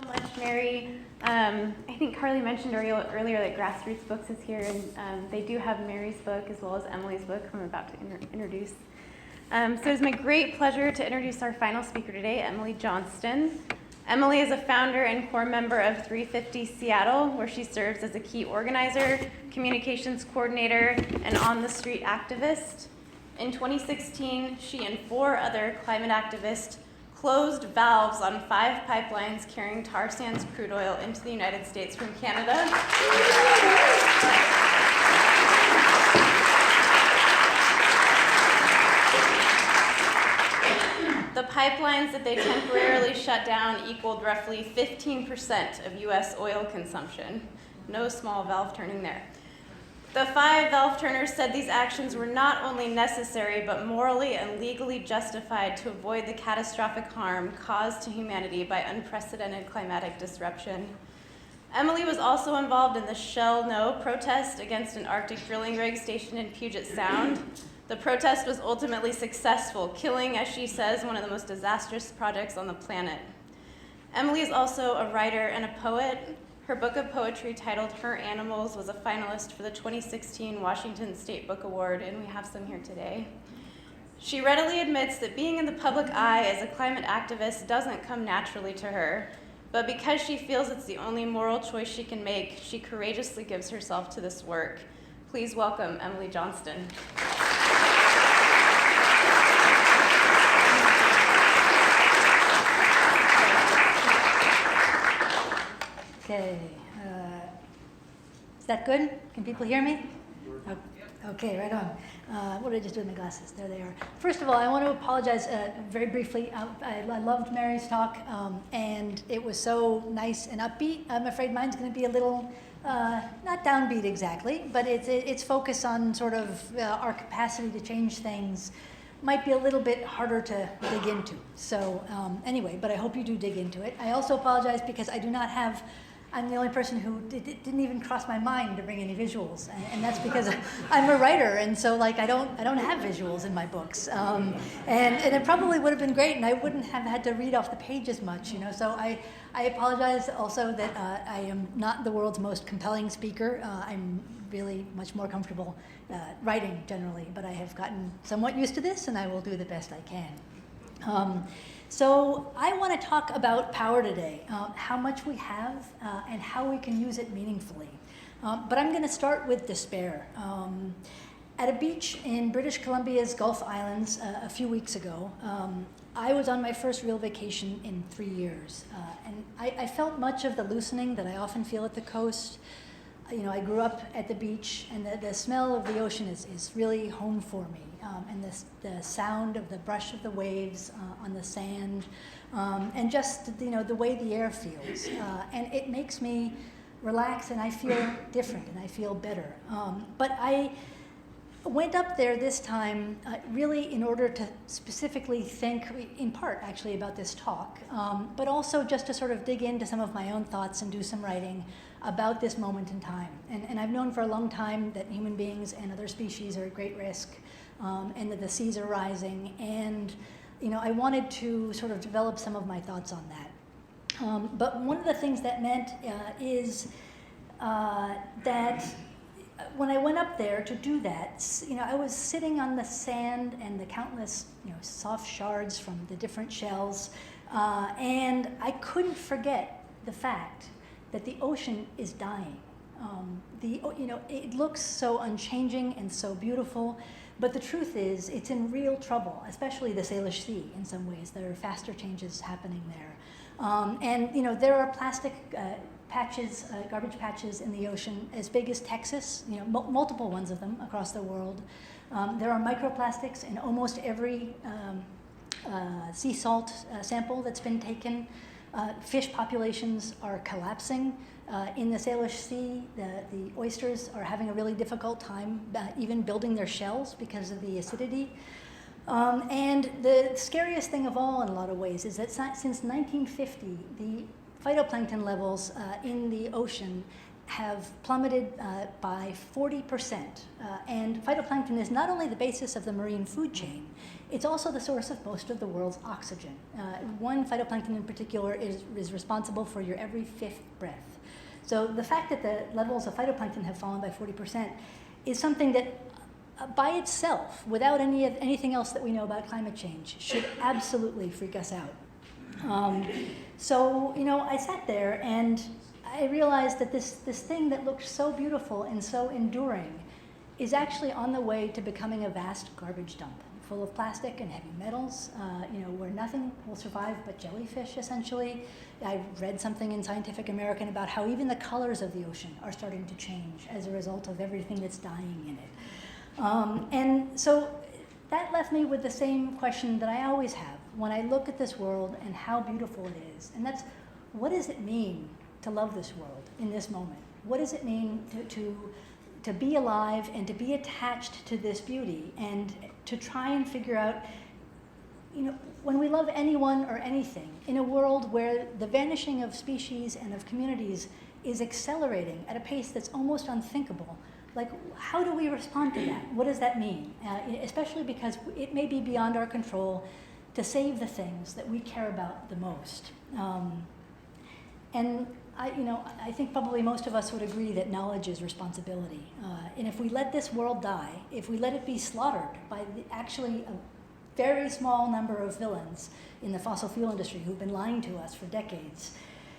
So much, Mary. I think Carly mentioned earlier that Grassroots Books is here, and they do have Mary's book as well as Emily's book I'm about to introduce. So it's my great pleasure to introduce our final speaker today, Emily Johnston. Emily is a founder and core member of 350 Seattle, where she serves as a key organizer, communications coordinator, and on-the-street activist. In 2016, she and 4 other climate activists closed valves on 5 pipelines carrying tar sands crude oil into the United States from Canada. The pipelines that they temporarily shut down equaled roughly 15% of U.S. oil consumption. No small valve turning there. The 5 valve turners said these actions were not only necessary, but morally and legally justified to avoid the catastrophic harm caused to humanity by unprecedented climatic disruption. Emily was also involved in the Shell No protest against an Arctic drilling rig stationed in Puget Sound. The protest was ultimately successful, killing, as she says, one of the most disastrous projects on the planet. Emily is also a writer and a poet. Her book of poetry titled Her Animals was a finalist for the 2016 Washington State Book Award, and we have some here today. She readily admits that being in the public eye as a climate activist doesn't come naturally to her, but because she feels it's the only moral choice she can make, she courageously gives herself to this work. Please welcome Emily Johnston. Okay, is that good? Can people hear me? Okay, right on. What did I just do with my glasses? There they are. First of all, I want to apologize very briefly. I loved Mary's talk, and it was so nice and upbeat. I'm afraid mine's going to be a little, not downbeat exactly, but its focus on sort of our capacity to change things might be a little bit harder to dig into. So anyway, but I hope you do dig into it. I also apologize because I'm the only person who didn't even cross my mind to bring any visuals, and that's because I'm a writer, and so like I don't have visuals in my books, and it probably would have been great, and I wouldn't have had to read off the page as much, you know. So I apologize also that I am not the world's most compelling speaker. I'm really much more comfortable writing generally, but I have gotten somewhat used to this, and I will do the best I can. So I want to talk about power today, how much we have and how we can use it meaningfully. But I'm going to start with despair. At a beach in British Columbia's Gulf Islands a few weeks ago, I was on my first real vacation in 3 years. And I felt much of the loosening that I often feel at the coast. You know, I grew up at the beach, and the smell of the ocean is really home for me. And the sound of the brush of the waves on the sand, and just, you know, the way the air feels. And it makes me relax, and I feel different, and I feel better. But I went up there this time really in order to specifically think, in part actually, about this talk, but also just to sort of dig into some of my own thoughts and do some writing about this moment in time. And I've known for a long time that human beings and other species are at great risk, and that the seas are rising, and you know, I wanted to sort of develop some of my thoughts on that. But one of the things that meant is that when I went up there to do that, you know, I was sitting on the sand and the countless, you know, soft shards from the different shells, and I couldn't forget the fact that the ocean is dying. You know, it looks so unchanging and so beautiful, but the truth is it's in real trouble, especially the Salish Sea in some ways. There are faster changes happening there. And, you know, there are plastic patches, garbage patches in the ocean as big as Texas, you know, multiple ones of them across the world. There are microplastics in almost every sea salt sample that's been taken. Fish populations are collapsing. In the Salish Sea, the oysters are having a really difficult time even building their shells because of the acidity. And the scariest thing of all in a lot of ways is that since 1950, the phytoplankton levels in the ocean have plummeted by 40%. And phytoplankton is not only the basis of the marine food chain, it's also the source of most of the world's oxygen. One phytoplankton in particular is responsible for your every fifth breath. So the fact that the levels of phytoplankton have fallen by 40% is something that by itself, without anything else that we know about climate change, should absolutely freak us out. So, I sat there and I realized that this thing that looked so beautiful and so enduring is actually on the way to becoming a vast garbage dump, full of plastic and heavy metals, where nothing will survive but jellyfish, essentially. I read something in Scientific American about how even the colors of the ocean are starting to change as a result of everything that's dying in it. And so that left me with the same question that I always have when I look at this world and how beautiful it is. And that's, what does it mean to love this world in this moment? What does it mean to be alive and to be attached to this beauty and to try and figure out, when we love anyone or anything in a world where the vanishing of species and of communities is accelerating at a pace that's almost unthinkable, like, how do we respond to that? What does that mean? Especially because it may be beyond our control to save the things that we care about the most. And I think probably most of us would agree that knowledge is responsibility. And if we let this world die, if we let it be slaughtered by actually a very small number of villains in the fossil fuel industry who've been lying to us for decades,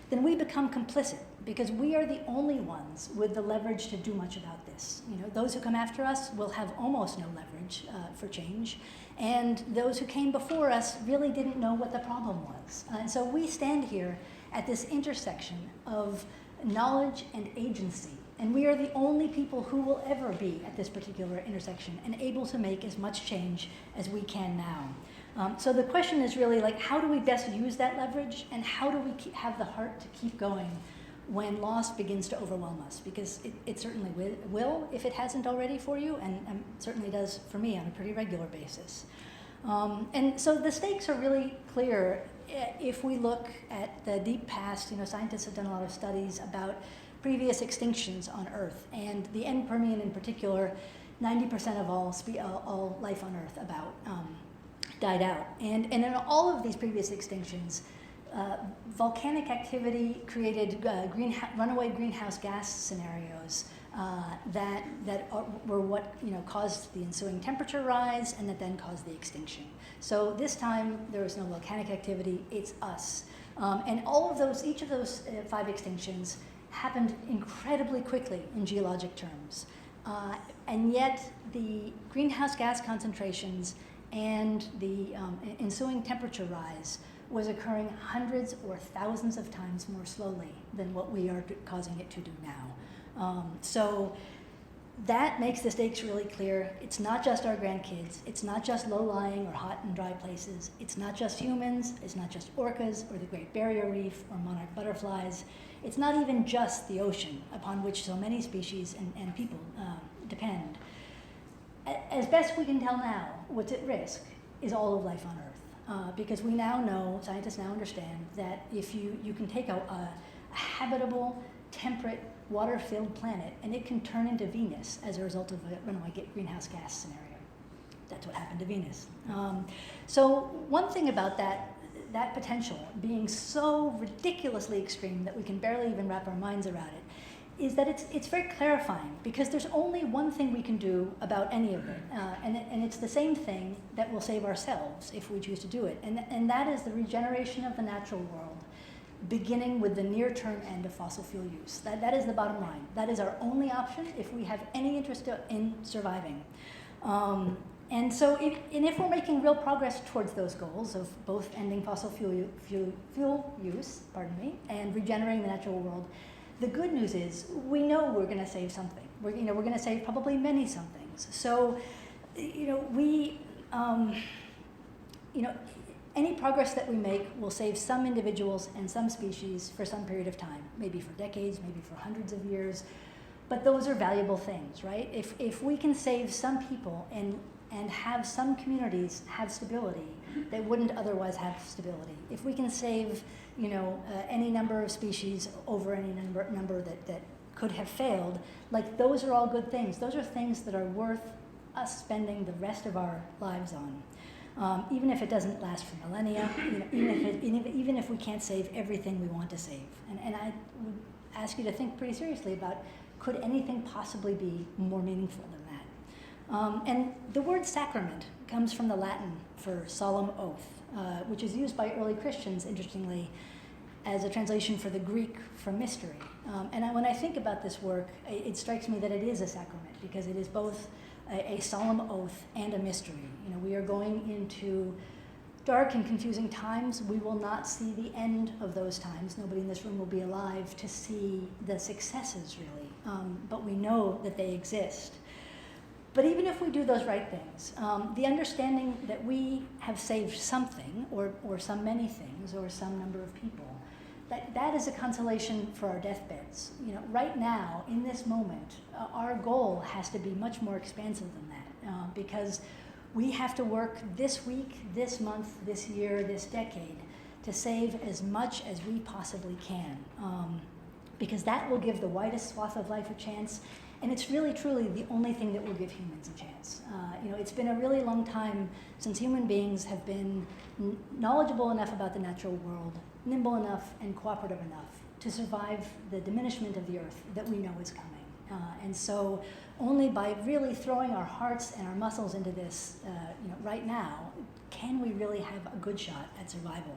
then we become complicit because we are the only ones with the leverage to do much about this. Those who come after us will have almost no leverage for change, and those who came before us really didn't know what the problem was. And so we stand here at this intersection of knowledge and agency, and we are the only people who will ever be at this particular intersection and able to make as much change as we can now. So the question is really like, how do we best use that leverage, and how do we have the heart to keep going when loss begins to overwhelm us? Because it certainly will if it hasn't already for you, and certainly does for me on a pretty regular basis. And so the stakes are really clear if we look at the deep past. Scientists have done a lot of studies about previous extinctions on Earth, and the end Permian in particular, 90% of all life on Earth about died out. And in all of these previous extinctions, volcanic activity created runaway greenhouse gas scenarios that were what caused the ensuing temperature rise, and that then caused the extinction. So this time there was no volcanic activity; it's us. And each of those 5 extinctions happened incredibly quickly in geologic terms, and yet the greenhouse gas concentrations and the ensuing temperature rise was occurring hundreds or thousands of times more slowly than what we are causing it to do now. So that makes the stakes really clear. It's not just our grandkids. It's not just low-lying or hot and dry places. It's not just humans. It's not just orcas or the Great Barrier Reef or monarch butterflies. It's not even just the ocean upon which so many species and people depend. As best we can tell now, what's at risk is all of life on Earth. Because we now know, scientists now understand, that if you can take a habitable, temperate, water-filled planet, and it can turn into Venus as a result of a runaway greenhouse gas scenario. That's what happened to Venus. So one thing about that potential being so ridiculously extreme that we can barely even wrap our minds around it is that it's very clarifying, because there's only one thing we can do about any of it, and it's the same thing that will save ourselves if we choose to do it, and that is the regeneration of the natural world, beginning with the near-term end of fossil fuel use. That is the bottom line. That is our only option if we have any interest in surviving. And so if we're making real progress towards those goals of both ending fossil fuel use, and regenerating the natural world, the good news is we know we're going to save something. We're going to save probably many somethings. So, any progress that we make will save some individuals and some species for some period of time, maybe for decades, maybe for hundreds of years. But those are valuable things, right? If we can save some people and have some communities have stability that wouldn't otherwise have stability, if we can save any number of species over any number that could have failed, like those are all good things. Those are things that are worth us spending the rest of our lives on. Even if it doesn't last for millennia, even if we can't save everything we want to save. And I would ask you to think pretty seriously about, could anything possibly be more meaningful than that? And the word sacrament comes from the Latin for solemn oath, which is used by early Christians, interestingly, as a translation for the Greek for mystery. When I think about this work, it strikes me that it is a sacrament, because it is both a solemn oath and a mystery. We are going into dark and confusing times. We will not see the end of those times. Nobody in this room will be alive to see the successes, really, but we know that they exist. But even if we do those right things, the understanding that we have saved something, or some many things, or some number of people, that is a consolation for our deathbeds. Right now, in this moment, our goal has to be much more expansive than that, because we have to work this week, this month, this year, this decade to save as much as we possibly can, because that will give the widest swath of life a chance, and it's really, truly the only thing that will give humans a chance. It's been a really long time since human beings have been knowledgeable enough about the natural world, nimble enough and cooperative enough to survive the diminishment of the earth that we know is coming. And so only by really throwing our hearts and our muscles into this right now can we really have a good shot at survival.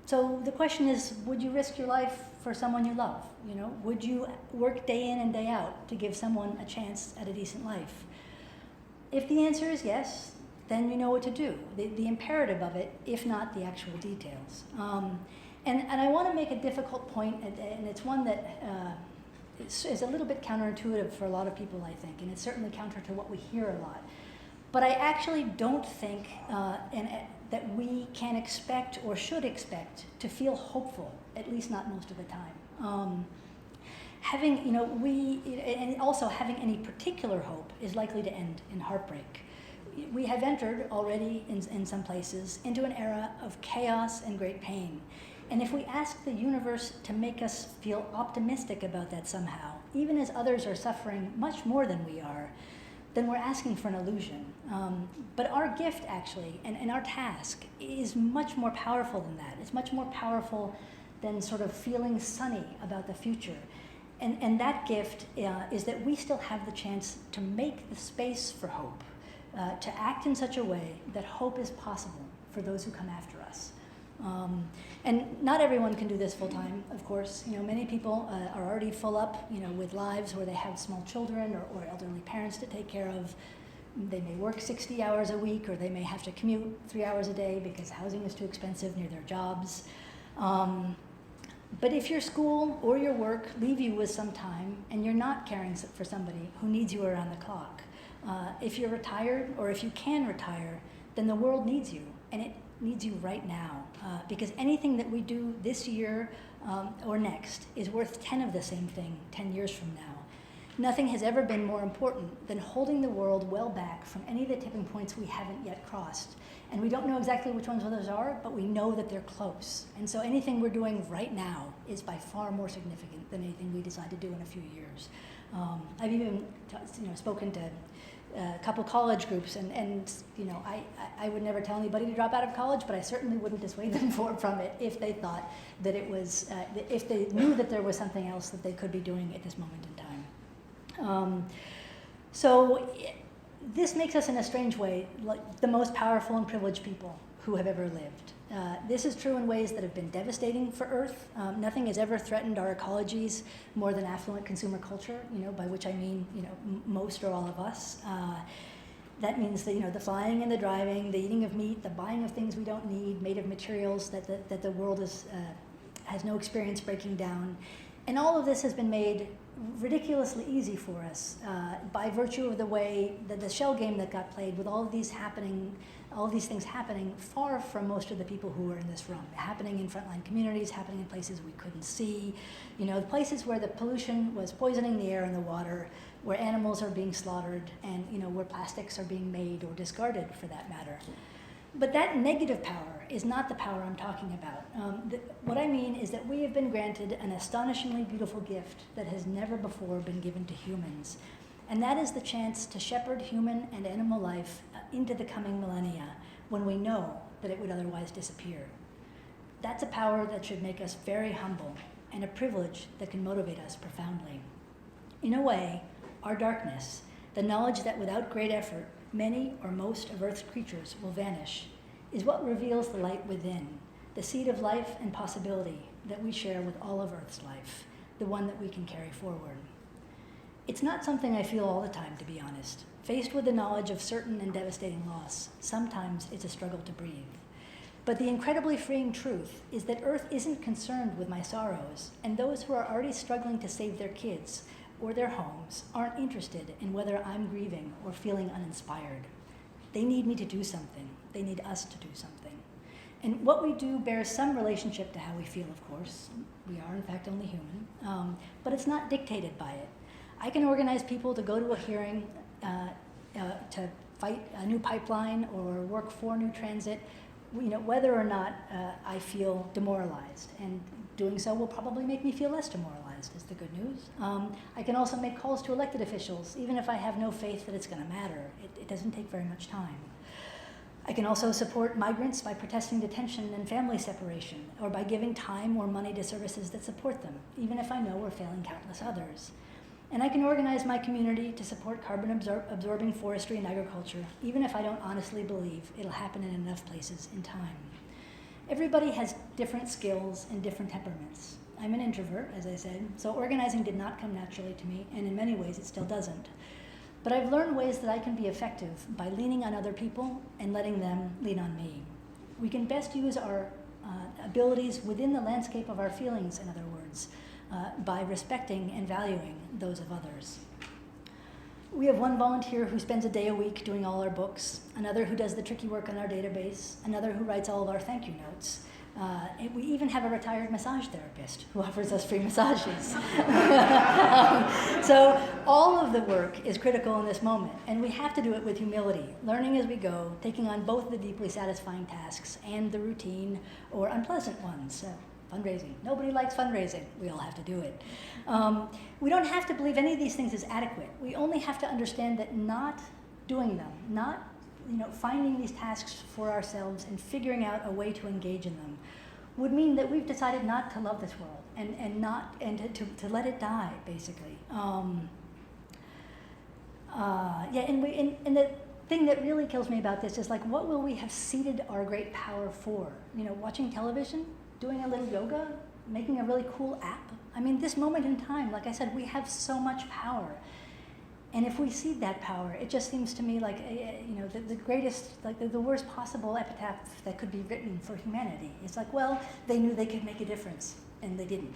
So the question is, would you risk your life for someone you love? Would you work day in and day out to give someone a chance at a decent life? If the answer is yes, then you know what to do, the imperative of it, if not the actual details. And I want to make a difficult point, and it's one that is a little bit counterintuitive for a lot of people, I think, and it's certainly counter to what we hear a lot. But I actually don't think that we can expect or should expect to feel hopeful, at least not most of the time. And also having any particular hope is likely to end in heartbreak. We have entered already in some places into an era of chaos and great pain. And if we ask the universe to make us feel optimistic about that somehow, even as others are suffering much more than we are, then we're asking for an illusion. But our gift, actually, and our task is much more powerful than that. It's much more powerful than sort of feeling sunny about the future. And that gift is that we still have the chance to make the space for hope, to act in such a way that hope is possible for those who come after us. And not everyone can do this full time, of course. Many people are already full up, with lives where they have small children or elderly parents to take care of. They may work 60 hours a week, or they may have to commute 3 hours a day because housing is too expensive near their jobs. But if your school or your work leave you with some time and you're not caring for somebody who needs you around the clock, if you're retired or if you can retire, then the world needs you, and it needs you right now, because anything that we do this year or next is worth 10 of the same thing 10 years from now. Nothing has ever been more important than holding the world well back from any of the tipping points we haven't yet crossed. And we don't know exactly which ones those are, but we know that they're close. And so anything we're doing right now is by far more significant than anything we decide to do in a few years. I've even spoken to a couple college groups, and I would never tell anybody to drop out of college, but I certainly wouldn't dissuade them from it if they thought that it was, if they knew that there was something else that they could be doing at this moment in time. So this makes us, in a strange way, like the most powerful and privileged people who have ever lived. This is true in ways that have been devastating for Earth. Nothing has ever threatened our ecologies more than affluent consumer culture, by which I mean, most or all of us. That means that, the flying and the driving, the eating of meat, the buying of things we don't need, made of materials that the world has no experience breaking down. And all of this has been made ridiculously easy for us by virtue of the way that the shell game that got played with all of these things happening far from most of the people who were in this room, happening in frontline communities, happening in places we couldn't see, the places where the pollution was poisoning the air and the water, where animals are being slaughtered, and where plastics are being made or discarded, for that matter. But that negative power is not the power I'm talking about. What I mean is that we have been granted an astonishingly beautiful gift that has never before been given to humans. And that is the chance to shepherd human and animal life into the coming millennia when we know that it would otherwise disappear. That's a power that should make us very humble and a privilege that can motivate us profoundly. In a way, our darkness, the knowledge that without great effort, many or most of Earth's creatures will vanish, is what reveals the light within, the seed of life and possibility that we share with all of Earth's life, the one that we can carry forward. It's not something I feel all the time, to be honest. Faced with the knowledge of certain and devastating loss, sometimes it's a struggle to breathe. But the incredibly freeing truth is that Earth isn't concerned with my sorrows, and those who are already struggling to save their kids or their homes aren't interested in whether I'm grieving or feeling uninspired. They need me to do something. They need us to do something. And what we do bears some relationship to how we feel, of course. We are, in fact, only human. But it's not dictated by it. I can organize people to go to a hearing, to fight a new pipeline or work for new transit, whether or not I feel demoralized. And doing so will probably make me feel less demoralized, is the good news. I can also make calls to elected officials, even if I have no faith that it's going to matter. It doesn't take very much time. I can also support migrants by protesting detention and family separation, or by giving time or money to services that support them, even if I know we're failing countless others. And I can organize my community to support carbon-absorbing forestry and agriculture, even if I don't honestly believe it'll happen in enough places in time. Everybody has different skills and different temperaments. I'm an introvert, as I said, so organizing did not come naturally to me, and in many ways it still doesn't. But I've learned ways that I can be effective by leaning on other people and letting them lean on me. We can best use our abilities within the landscape of our feelings, in other words, by respecting and valuing those of others. We have one volunteer who spends a day a week doing all our books, another who does the tricky work on our database, another who writes all of our thank you notes. And we even have a retired massage therapist who offers us free massages. So all of the work is critical in this moment, and we have to do it with humility, learning as we go, taking on both the deeply satisfying tasks and the routine or unpleasant ones. Fundraising. Nobody likes fundraising. We all have to do it. We don't have to believe any of these things is adequate. We only have to understand that not doing them, not finding these tasks for ourselves and figuring out a way to engage in them would mean that we've decided not to love this world and to let it die, basically. And the thing that really kills me about this is what will we have ceded our great power for? Watching television, doing a little yoga, making a really cool app. I mean, this moment in time, like I said, we have so much power. And if we cede that power, it just seems to me like, the greatest, the worst possible epitaph that could be written for humanity. It's like, well, they knew they could make a difference, and they didn't,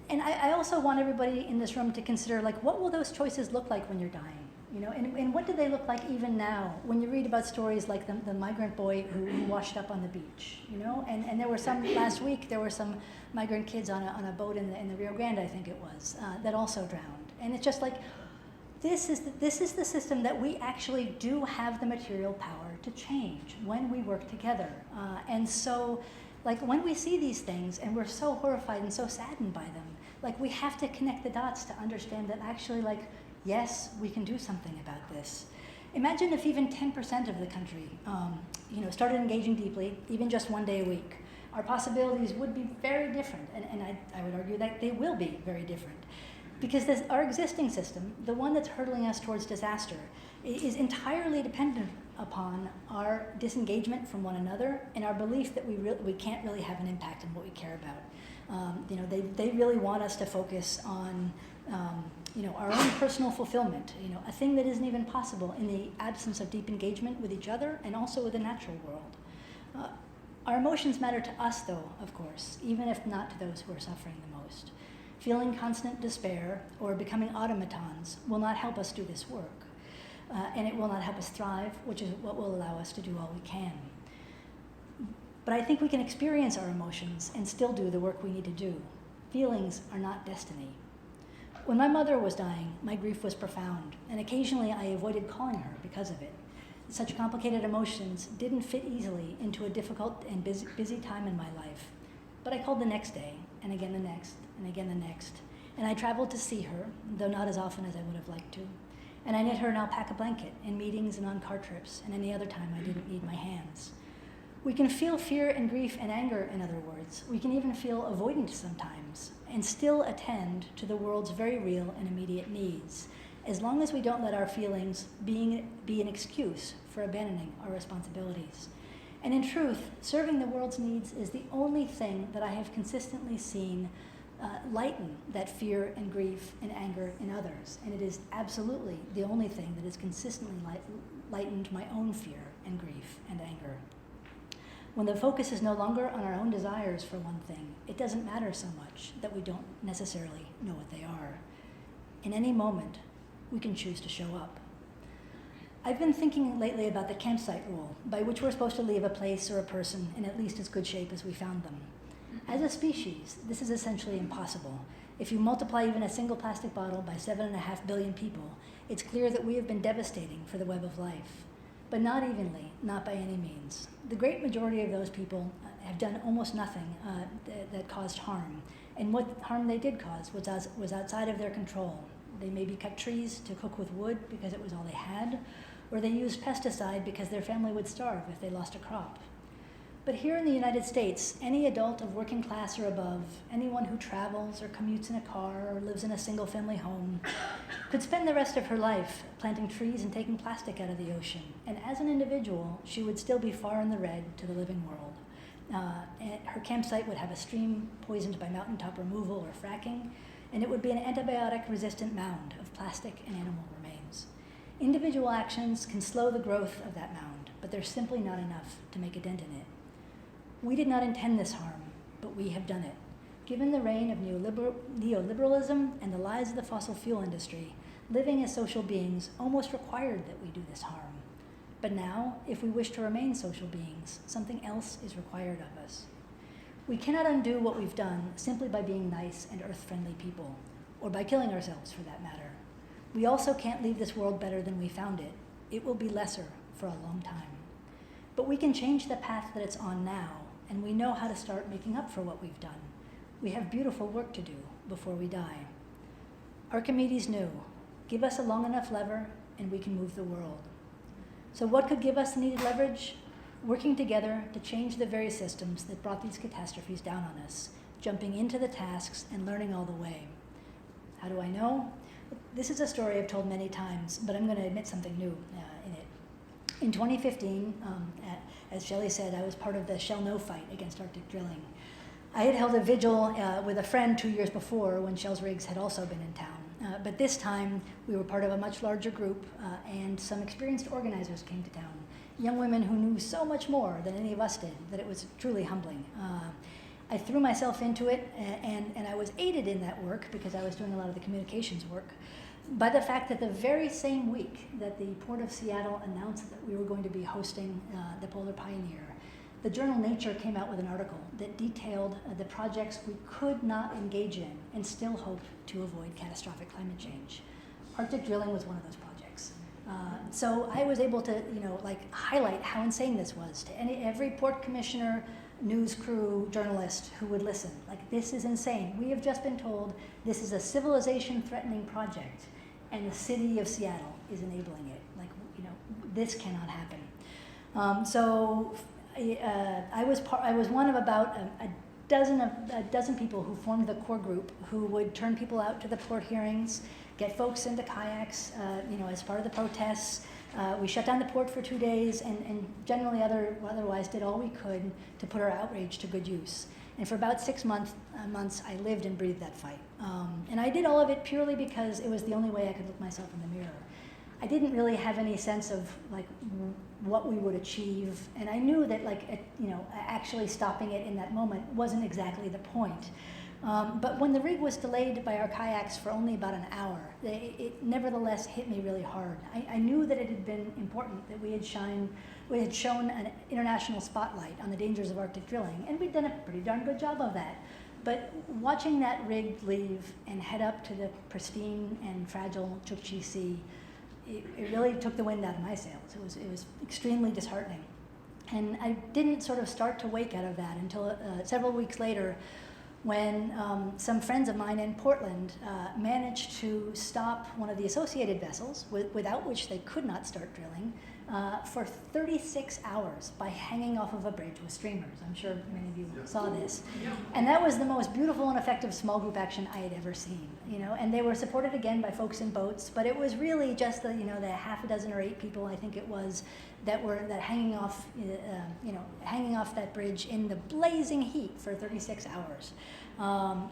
And I also want everybody in this room to consider, what will those choices look like when you're dying? And what do they look like even now when you read about stories like the migrant boy who washed up on the beach, And there were some, last week, there were some migrant kids on a boat in the Rio Grande, I think it was, that also drowned. And it's just this is the system that we actually do have the material power to change when we work together. And so, when we see these things and we're so horrified and so saddened by them, we have to connect the dots to understand that actually, yes, we can do something about this. Imagine if even 10% of the country, started engaging deeply, even just one day a week. Our possibilities would be very different, and I would argue that they will be very different. Because our existing system, the one that's hurtling us towards disaster, is entirely dependent upon our disengagement from one another and our belief that we can't really have an impact on what we care about. They really want us to focus on our own personal fulfillment, a thing that isn't even possible in the absence of deep engagement with each other and also with the natural world. Our emotions matter to us, though, of course, even if not to those who are suffering the most. Feeling constant despair or becoming automatons will not help us do this work, and it will not help us thrive, which is what will allow us to do all we can. But I think we can experience our emotions and still do the work we need to do. Feelings are not destiny. When my mother was dying, my grief was profound, and occasionally I avoided calling her because of it. such complicated emotions didn't fit easily into a difficult and busy time in my life. But I called the next day, and again the next, and again the next. And I traveled to see her, though not as often as I would have liked to. And I knit her an alpaca blanket in meetings and on car trips, and any other time I didn't need my hands. We can feel fear and grief and anger, in other words. We can even feel avoidant sometimes, and still attend to the world's very real and immediate needs, as long as we don't let our feelings be an excuse for abandoning our responsibilities. And in truth, serving the world's needs is the only thing that I have consistently seen lighten that fear and grief and anger in others. And it is absolutely the only thing that has consistently lightened my own fear and grief and anger. When the focus is no longer on our own desires, for one thing, it doesn't matter so much that we don't necessarily know what they are. In any moment, we can choose to show up. I've been thinking lately about the campsite rule, by which we're supposed to leave a place or a person in at least as good shape as we found them. As a species, this is essentially impossible. If you multiply even a single plastic bottle by 7.5 billion people, it's clear that we have been devastating for the web of life. But not evenly, not by any means. The great majority of those people have done almost nothing that caused harm. And what harm they did cause was outside of their control. They maybe cut trees to cook with wood because it was all they had, or they used pesticide because their family would starve if they lost a crop. But here in the United States, any adult of working class or above, anyone who travels or commutes in a car or lives in a single-family home, could spend the rest of her life planting trees and taking plastic out of the ocean. And as an individual, she would still be far in the red to the living world. And her campsite would have a stream poisoned by mountaintop removal or fracking, and it would be an antibiotic-resistant mound of plastic and animal remains. Individual actions can slow the growth of that mound, but they're simply not enough to make a dent in it. We did not intend this harm, but we have done it. Given the reign of neoliberalism and the lies of the fossil fuel industry, living as social beings almost required that we do this harm. But now, if we wish to remain social beings, something else is required of us. We cannot undo what we've done simply by being nice and earth-friendly people, or by killing ourselves for that matter. We also can't leave this world better than we found it. It will be lesser for a long time. But we can change the path that it's on now, and we know how to start making up for what we've done. We have beautiful work to do before we die. Archimedes knew, give us a long enough lever and we can move the world. So what could give us the needed leverage? Working together to change the very systems that brought these catastrophes down on us, jumping into the tasks and learning all the way. How do I know? This is a story I've told many times, but I'm going to admit something new in it. In 2015, as Shelley said, I was part of the Shell No fight against Arctic drilling. I had held a vigil with a friend 2 years before when Shell's rigs had also been in town. But this time, we were part of a much larger group, and some experienced organizers came to town. Young women who knew so much more than any of us did, that it was truly humbling. I threw myself into it, and I was aided in that work, because I was doing a lot of the communications work, by the fact that the very same week that the Port of Seattle announced that we were going to be hosting the Polar Pioneer, the journal Nature came out with an article that detailed the projects we could not engage in and still hope to avoid catastrophic climate change. Arctic drilling was one of those projects. So I was able to, highlight how insane this was to every port commissioner, news crew, journalist who would listen. This is insane. We have just been told this is a civilization-threatening project, and the city of Seattle is enabling it. This cannot happen. I was one of about a dozen people who formed the core group who would turn people out to the port hearings, get folks into kayaks, as part of the protests. We shut down the port for 2 days and generally otherwise did all we could to put our outrage to good use. And for about 6 months, I lived and breathed that fight. And I did all of it purely because it was the only way I could look myself in the mirror. I didn't really have any sense of what we would achieve, and I knew that actually stopping it in that moment wasn't exactly the point. But when the rig was delayed by our kayaks for only about an hour, it nevertheless hit me really hard. I knew that it had been important that we had shown an international spotlight on the dangers of Arctic drilling, and we'd done a pretty darn good job of that. But watching that rig leave and head up to the pristine and fragile Chukchi Sea it really took the wind out of my sails. It was extremely disheartening. And I didn't sort of start to wake out of that until several weeks later, when some friends of mine in Portland managed to stop one of the associated vessels, without which they could not start drilling, for 36 hours by hanging off of a bridge with streamers. I'm sure many of you saw this. And that was the most beautiful and effective small group action I had ever seen. And they were supported again by folks in boats, but it was really just the half a dozen or 8 people, I think it was, that hanging off, hanging off that bridge in the blazing heat for 36 hours.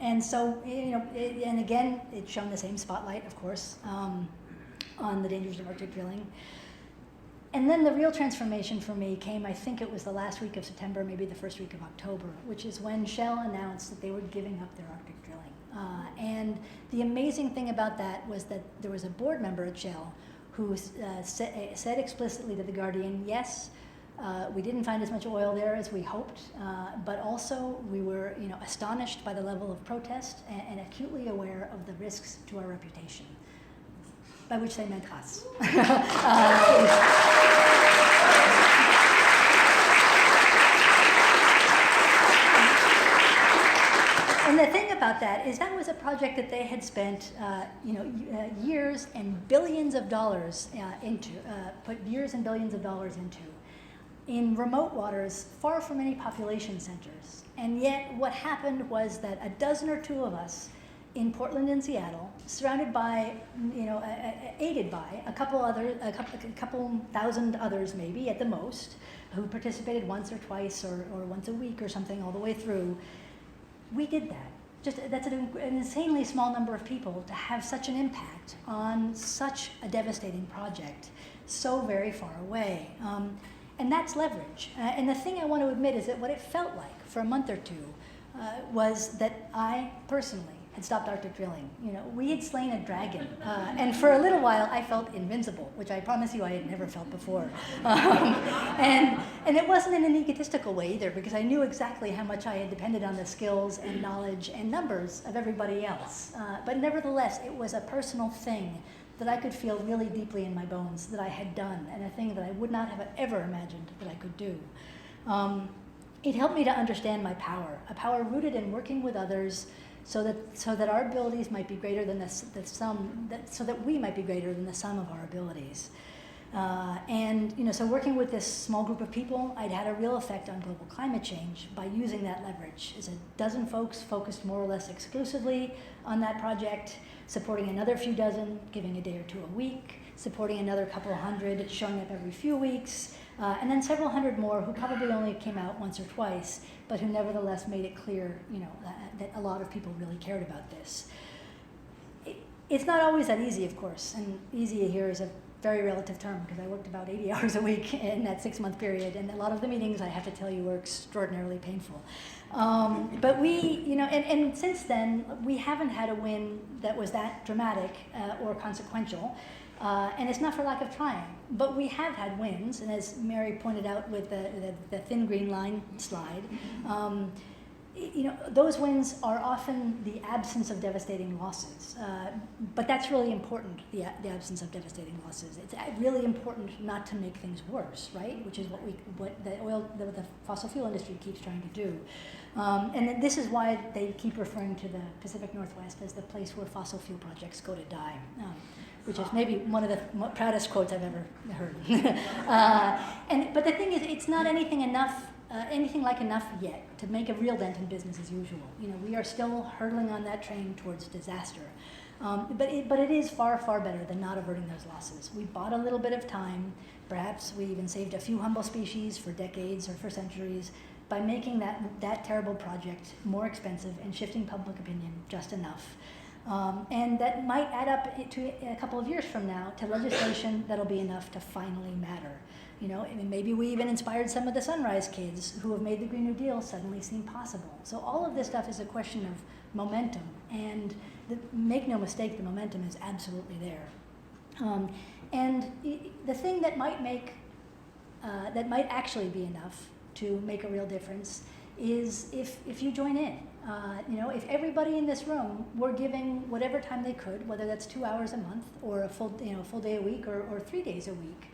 And so, and again, it shone the same spotlight, of course, on the dangers of Arctic drilling. And then the real transformation for me came, I think it was the last week of September, maybe the first week of October, which is when Shell announced that they were giving up their Arctic drilling. And the amazing thing about that was that there was a board member at Shell who said explicitly to The Guardian, yes, we didn't find as much oil there as we hoped, but also we were astonished by the level of protest and acutely aware of the risks to our reputation, by which they meant us. And the thing about that is that was a project that they had spent, years and billions of dollars into, put years and billions of dollars into, in remote waters, far from any population centers. And yet, what happened was that a dozen or 2 of us in Portland and Seattle, surrounded by, aided by a couple thousand others, maybe at the most, who participated once or twice or once a week or something all the way through. We did that. That's an insanely small number of people to have such an impact on such a devastating project so very far away. And that's leverage. And the thing I want to admit is that what it felt like for a month or 2 was that I personally had stopped Arctic drilling. We had slain a dragon. And for a little while, I felt invincible, which I promise you I had never felt before. And it wasn't in an egotistical way either, because I knew exactly how much I had depended on the skills and knowledge and numbers of everybody else. But nevertheless, it was a personal thing that I could feel really deeply in my bones that I had done, and a thing that I would not have ever imagined that I could do. It helped me to understand my power, a power rooted in working with others, so that our abilities might be greater than the sum, so that we might be greater than the sum of our abilities. So working with this small group of people, I'd had a real effect on global climate change by using that leverage. As a dozen folks focused more or less exclusively on that project, supporting another few dozen, giving a day or 2 a week, supporting another couple hundred, showing up every few weeks, and then several hundred more who probably only came out once or twice, but who nevertheless made it clear, that a lot of people really cared about this. It's not always that easy, of course, and easy here is a very relative term, because I worked about 80 hours a week in that 6-month period, and a lot of the meetings, I have to tell you, were extraordinarily painful. But we, and since then, we haven't had a win that was that dramatic or consequential, and it's not for lack of trying. But we have had wins, and as Mary pointed out with the thin green line slide, those wins are often the absence of devastating losses. But that's really important, the absence of devastating losses. It's really important not to make things worse, right? Which is what the fossil fuel industry keeps trying to do. And this is why they keep referring to the Pacific Northwest as the place where fossil fuel projects go to die, which is maybe one of the proudest quotes I've ever heard. But the thing is, it's not anything like enough yet to make a real dent in business as usual. We are still hurtling on that train towards disaster. But it is far, far better than not averting those losses. We bought a little bit of time. Perhaps we even saved a few humble species for decades or for centuries by making that terrible project more expensive and shifting public opinion just enough. And that might add up to a couple of years from now to legislation that'll be enough to finally matter. Maybe we even inspired some of the Sunrise kids who have made the Green New Deal suddenly seem possible. So all of this stuff is a question of momentum, and make no mistake, the momentum is absolutely there. And the thing that might actually be enough to make a real difference is if you join in. If everybody in this room were giving whatever time they could, whether that's 2 hours a month or a full day a week or 3 days a week,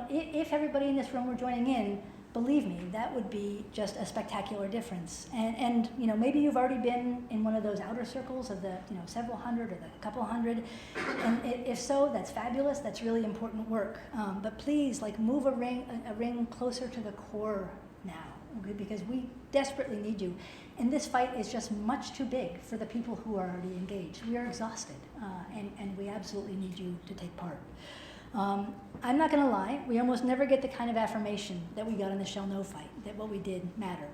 if everybody in this room were joining in, believe me, that would be just a spectacular difference. And maybe you've already been in one of those outer circles of the several hundred or the couple hundred, and if so, that's fabulous. That's really important work. But please, move a ring closer to the core now, okay? Because we desperately need you. And this fight is just much too big for the people who are already engaged. We are exhausted, and we absolutely need you to take part. I'm not going to lie, we almost never get the kind of affirmation that we got in the Shall No fight, that what we did mattered.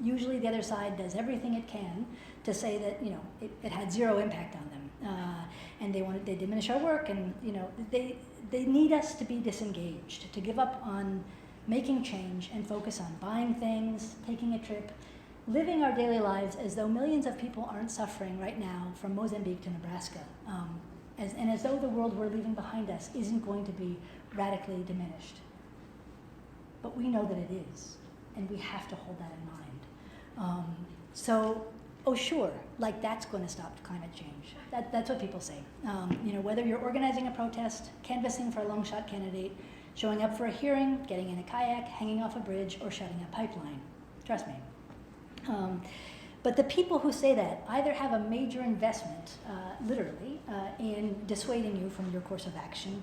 Usually the other side does everything it can to say that it had zero impact on them, and they diminish our work, and they need us to be disengaged, to give up on making change and focus on buying things, taking a trip, living our daily lives as though millions of people aren't suffering right now from Mozambique to Nebraska. As though the world we're leaving behind us isn't going to be radically diminished. But we know that it is, and we have to hold that in mind. Sure, that's going to stop climate change. That's what people say. Whether you're organizing a protest, canvassing for a long shot candidate, showing up for a hearing, getting in a kayak, hanging off a bridge, or shutting a pipeline. Trust me. But the people who say that either have a major investment, literally, in dissuading you from your course of action,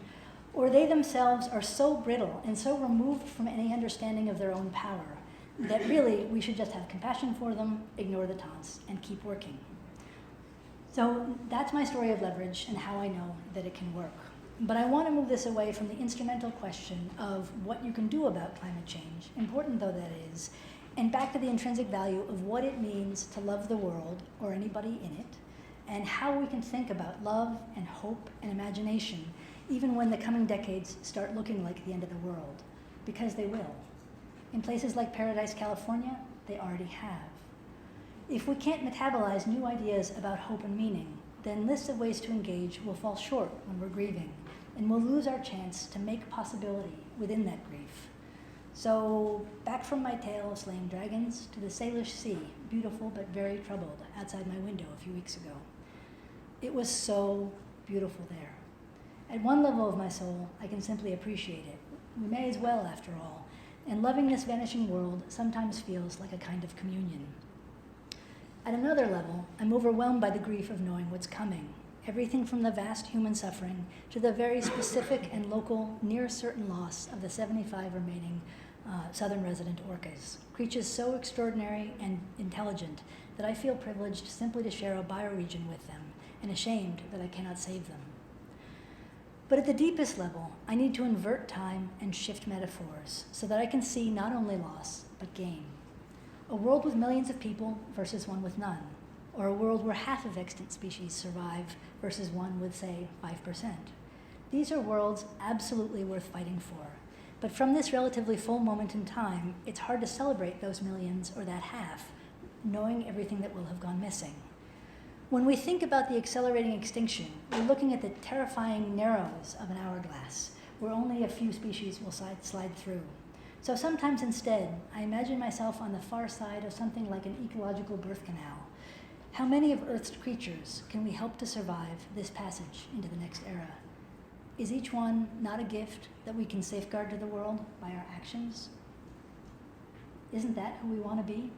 or they themselves are so brittle and so removed from any understanding of their own power that really we should just have compassion for them, ignore the taunts, and keep working. So that's my story of leverage and how I know that it can work. But I want to move this away from the instrumental question of what you can do about climate change, important though that is, and back to the intrinsic value of what it means to love the world or anybody in it, and how we can think about love and hope and imagination, even when the coming decades start looking like the end of the world, because they will. In places like Paradise, California, they already have. If we can't metabolize new ideas about hope and meaning, then lists of ways to engage will fall short when we're grieving, and we'll lose our chance to make possibility within that grief. So, back from my tale of slaying dragons to the Salish Sea, beautiful but very troubled, outside my window a few weeks ago. It was so beautiful there. At one level of my soul, I can simply appreciate it. We may as well, after all, and loving this vanishing world sometimes feels like a kind of communion. At another level, I'm overwhelmed by the grief of knowing what's coming, everything from the vast human suffering to the very specific and local, near certain loss of the 75 remaining southern resident orcas, creatures so extraordinary and intelligent that I feel privileged simply to share a bioregion with them, and ashamed that I cannot save them. But at the deepest level, I need to invert time and shift metaphors so that I can see not only loss, but gain. A world with millions of people versus one with none, or a world where half of extant species survive versus one with, say, 5%. These are worlds absolutely worth fighting for. But from this relatively full moment in time, it's hard to celebrate those millions or that half, knowing everything that will have gone missing. When we think about the accelerating extinction, we're looking at the terrifying narrows of an hourglass, where only a few species will slide through. So sometimes instead, I imagine myself on the far side of something like an ecological birth canal. How many of Earth's creatures can we help to survive this passage into the next era? Is each one not a gift that we can safeguard to the world by our actions? Isn't that who we want to be?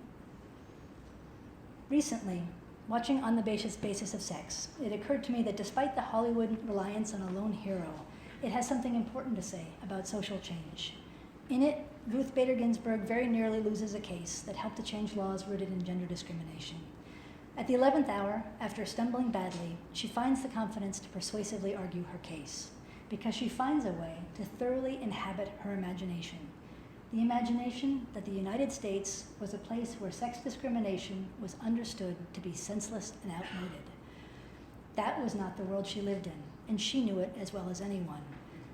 Recently, watching On the Basis of Sex, it occurred to me that despite the Hollywood reliance on a lone hero, it has something important to say about social change. In it, Ruth Bader Ginsburg very nearly loses a case that helped to change laws rooted in gender discrimination. At the 11th hour, after stumbling badly, she finds the confidence to persuasively argue her case, because she finds a way to thoroughly inhabit her imagination. The imagination that the United States was a place where sex discrimination was understood to be senseless and outmoded. That was not the world she lived in, and she knew it as well as anyone.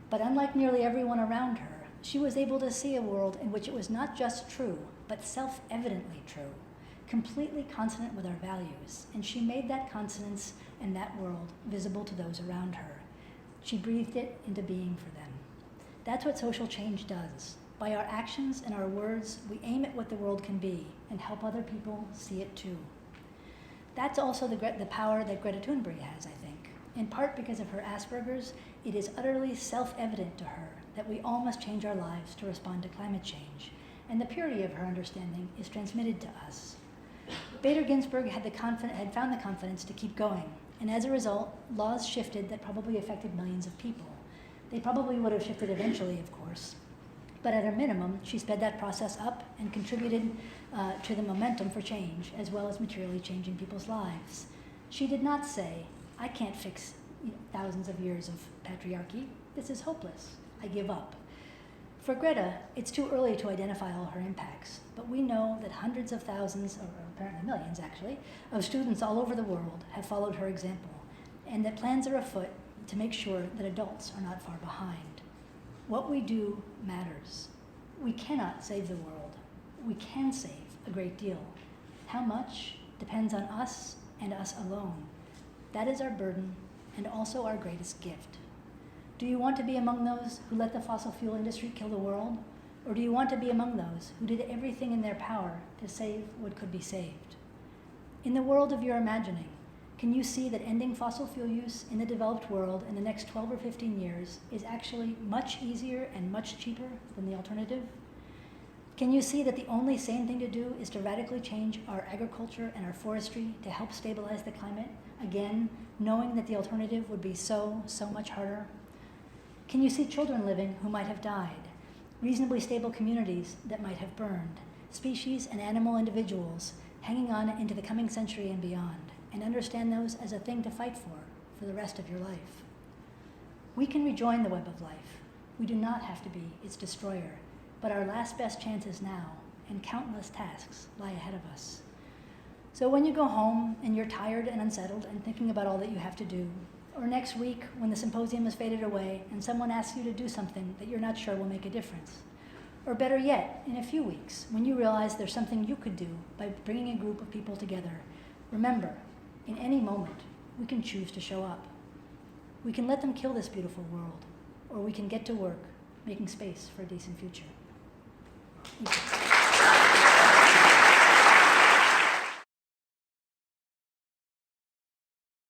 But unlike nearly everyone around her, she was able to see a world in which it was not just true, but self-evidently true, completely consonant with our values, and she made that consonance and that world visible to those around her. She breathed it into being for them. That's what social change does. By our actions and our words, we aim at what the world can be and help other people see it too. That's also the power that Greta Thunberg has, I think. In part because of her Asperger's, it is utterly self-evident to her that we all must change our lives to respond to climate change, and the purity of her understanding is transmitted to us. Bader Ginsburg had found the confidence to keep going, and as a result, laws shifted that probably affected millions of people. They probably would have shifted eventually, of course, but at a minimum, she sped that process up and contributed to the momentum for change, as well as materially changing people's lives. She did not say, I can't fix thousands of years of patriarchy. This is hopeless. I give up. For Greta, it's too early to identify all her impacts, but we know that hundreds of thousands, or apparently millions actually, of students all over the world have followed her example, and that plans are afoot to make sure that adults are not far behind. What we do matters. We cannot save the world. We can save a great deal. How much depends on us and us alone. That is our burden and also our greatest gift. Do you want to be among those who let the fossil fuel industry kill the world? Or do you want to be among those who did everything in their power to save what could be saved? In the world of your imagining, can you see that ending fossil fuel use in the developed world in the next 12 or 15 years is actually much easier and much cheaper than the alternative? Can you see that the only sane thing to do is to radically change our agriculture and our forestry to help stabilize the climate, again, knowing that the alternative would be so much harder? Can you see children living who might have died, reasonably stable communities that might have burned, species and animal individuals hanging on into the coming century and beyond, and understand those as a thing to fight for the rest of your life? We can rejoin the web of life. We do not have to be its destroyer, but our last best chance is now, and countless tasks lie ahead of us. So when you go home and you're tired and unsettled and thinking about all that you have to do, or next week when the symposium has faded away and someone asks you to do something that you're not sure will make a difference, or better yet, in a few weeks when you realize there's something you could do by bringing a group of people together, remember, in any moment, we can choose to show up. We can let them kill this beautiful world, or we can get to work making space for a decent future. Thank you.